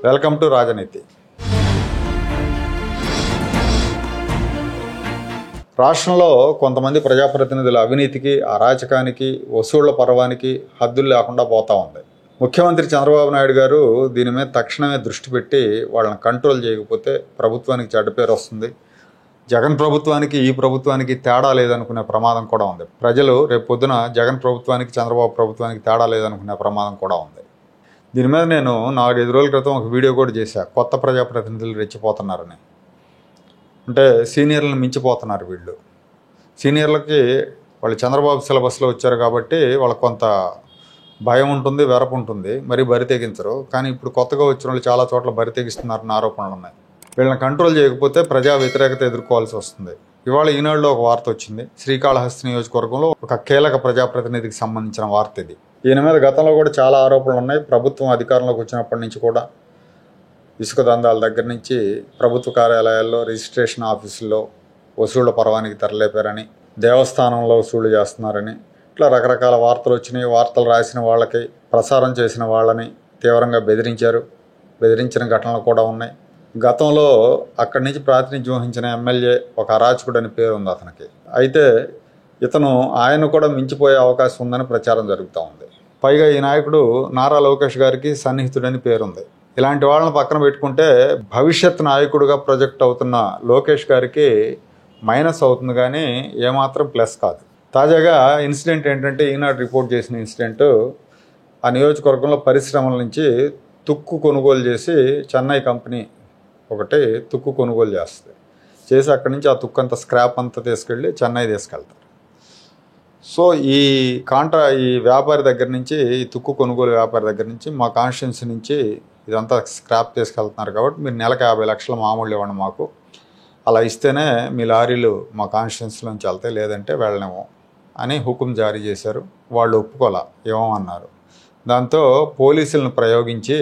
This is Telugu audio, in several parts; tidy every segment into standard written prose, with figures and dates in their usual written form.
వెల్కమ్ టు రాజనీతి. రాష్ట్రంలో కొంతమంది ప్రజాప్రతినిధుల అవినీతికి, అరాచకానికి, వసూళ్ల పర్వానికి హద్దులు లేకుండా పోతా ఉంది. ముఖ్యమంత్రి చంద్రబాబు నాయుడు గారు దీని మీద తక్షణమే దృష్టి పెట్టి వాళ్ళని కంట్రోల్ చేయకపోతే ప్రభుత్వానికి చెడ్డ పేరు వస్తుంది. జగన్ ప్రభుత్వానికి ఈ ప్రభుత్వానికి తేడా లేదనుకునే ప్రమాదం కూడా ఉంది. ప్రజలు రేపు పొద్దున జగన్ ప్రభుత్వానికి చంద్రబాబు ప్రభుత్వానికి తేడా లేదనుకునే ప్రమాదం కూడా ఉంది. దీని మీద నేను 4-5 రోజుల క్రితం ఒక వీడియో కూడా చేశా. కొత్త ప్రజాప్రతినిధులు రెచ్చిపోతున్నారని, అంటే సీనియర్లను మించిపోతున్నారు వీళ్ళు. సీనియర్లకి వాళ్ళు చంద్రబాబు సిలబస్లో వచ్చారు కాబట్టి వాళ్ళకి కొంత భయం ఉంటుంది, వెరపు ఉంటుంది, మరి బరి తెగించరు. కానీ ఇప్పుడు కొత్తగా వచ్చిన వాళ్ళు చాలా చోట్ల బరి తెగిస్తున్నారన్న ఆరోపణలు ఉన్నాయి. వీళ్ళని కంట్రోల్ చేయకపోతే ప్రజా వ్యతిరేకత ఎదుర్కోవాల్సి వస్తుంది. ఇవాళ ఈనాడులో ఒక వార్త వచ్చింది. శ్రీకాళహస్తి నియోజకవర్గంలో ఒక కీలక ప్రజాప్రతినిధికి సంబంధించిన వార్త ఇది. ఈయన మీద గతంలో కూడా చాలా ఆరోపణలు ఉన్నాయి. ప్రభుత్వం అధికారంలోకి వచ్చినప్పటి నుంచి కూడా ఇసుక దందాల దగ్గర నుంచి ప్రభుత్వ కార్యాలయాల్లో, రిజిస్ట్రేషన్ ఆఫీసుల్లో వసూళ్ల పర్వానికి తరలేపారని, దేవస్థానంలో వసూళ్లు చేస్తున్నారని ఇట్లా రకరకాల వార్తలు వచ్చినాయి. వార్తలు రాసిన వాళ్ళకి, ప్రసారం చేసిన వాళ్ళని తీవ్రంగా బెదిరించిన ఘటనలు కూడా ఉన్నాయి. గతంలో అక్కడి నుంచి ప్రాతినిధ్యం వహించిన ఎమ్మెల్యే ఒక అరాచకుడు అని పేరు ఉంది అతనికి. అయితే ఇతను ఆయన కూడా మించిపోయే అవకాశం ఉందని ప్రచారం జరుగుతూ ఉంది. పైగా ఈ నాయకుడు నారా లోకేష్ గారికి సన్నిహితుడని పేరుంది. ఇలాంటి వాళ్ళని పక్కన పెట్టుకుంటే భవిష్యత్ నాయకుడిగా ప్రొజెక్ట్ అవుతున్న లోకేష్ గారికి మైనస్ అవుతుంది, కానీ ఏమాత్రం ప్లస్ కాదు. తాజాగా ఇన్సిడెంట్ ఏంటంటే, ఈనాడు రిపోర్ట్ చేసిన ఇన్సిడెంట్, ఆ నియోజకవర్గంలో పరిశ్రమల నుంచి తుక్కు కొనుగోలు చేసి చెన్నై కంపెనీ ఒకటి తుక్కు కొనుగోలు చేసి అక్కడి నుంచి ఆ తుక్కు అంతా స్క్రాప్ అంతా తీసుకెళ్ళి చెన్నై తీసుకెళ్తారు. సో ఈ వ్యాపారి దగ్గర నుంచి, ఈ తుక్కు కొనుగోలు వ్యాపారి దగ్గర నుంచి, మా కాన్స్టిట్యున్సీ నుంచి ఇదంతా స్క్రాప్ తీసుకెళ్తున్నారు కాబట్టి మీరు నెలకు 50 లక్షల మామూలు ఇవ్వండి మాకు, అలా ఇస్తేనే మీ లారీలు మా కాన్స్టిట్యున్సీలోంచి వెళ్తాయి, లేదంటే వెళ్ళనేమో అని హుకుం జారీ చేశారు. వాళ్ళు ఒప్పుకోలా, ఏమన్నారు. దాంతో పోలీసులను ప్రయోగించి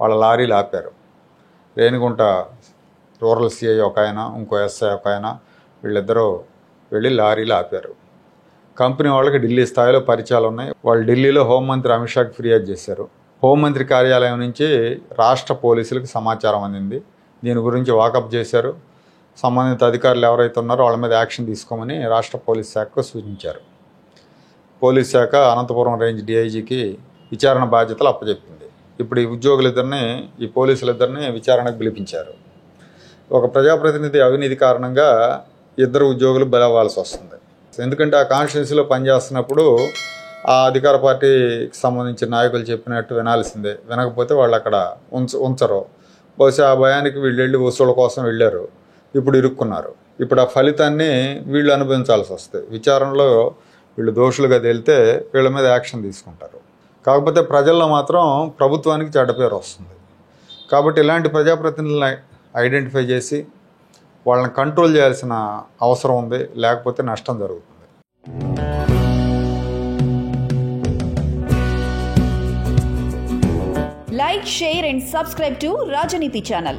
వాళ్ళ లారీలు ఆపారు. రేణిగుంట రూరల్ సిఐ ఒక ఆయన, ఇంకో ఎస్ఐ ఒక ఆయన, వీళ్ళిద్దరూ వెళ్ళి లారీలు ఆపారు. కంపెనీ వాళ్ళకి ఢిల్లీ స్థాయిలో పరిచయాలు ఉన్నాయి. వాళ్ళు ఢిల్లీలో హోంమంత్రి అమిత్ షాకి ఫిర్యాదు చేశారు. హోంమంత్రి కార్యాలయం నుంచి రాష్ట్ర పోలీసులకు సమాచారం అందింది. దీని గురించి వాకప్ చేశారు. సంబంధిత అధికారులు ఎవరైతే ఉన్నారో వాళ్ళ మీద యాక్షన్ తీసుకోమని రాష్ట్ర పోలీస్ శాఖకు సూచించారు. పోలీస్ శాఖ అనంతపురం రేంజ్ డిఐజీకి విచారణ బాధ్యతలు అప్పచెప్పింది. ఇప్పుడు ఈ పోలీసులిద్దరిని విచారణకు పిలిపించారు. ఒక ప్రజాప్రతినిధి అవినీతి కారణంగా 2 ఉద్యోగులు బలవ్వాల్సి వస్తుంది. ఎందుకంటే ఆ కాన్స్టిట్యున్సీలో పనిచేస్తున్నప్పుడు ఆ అధికార పార్టీకి సంబంధించిన నాయకులు చెప్పినట్టు వినాల్సిందే. వినకపోతే వాళ్ళు అక్కడ ఉంచరు. బహుశా ఆ భయానికి వీళ్ళు వెళ్ళి వసూళ్ళ కోసం వెళ్ళారు. ఇప్పుడు ఇరుక్కున్నారు. ఇప్పుడు ఆ ఫలితాన్ని వీళ్ళు అనుభవించాల్సి వస్తుంది. విచారణలో వీళ్ళు దోషులుగా తేలితే వీళ్ళ మీద యాక్షన్ తీసుకుంటారు. కాకపోతే ప్రజల్లో మాత్రం ప్రభుత్వానికి చెడ్డ పేరు వస్తుంది. కాబట్టి ఇలాంటి ప్రజాప్రతినిధులను ఐడెంటిఫై చేసి వాళ్ళని కంట్రోల్ చేయాల్సిన అవసరం ఉంది, లేకపోతే నష్టం జరుగుతుంది. Like, share and subscribe to Rajaniti channel.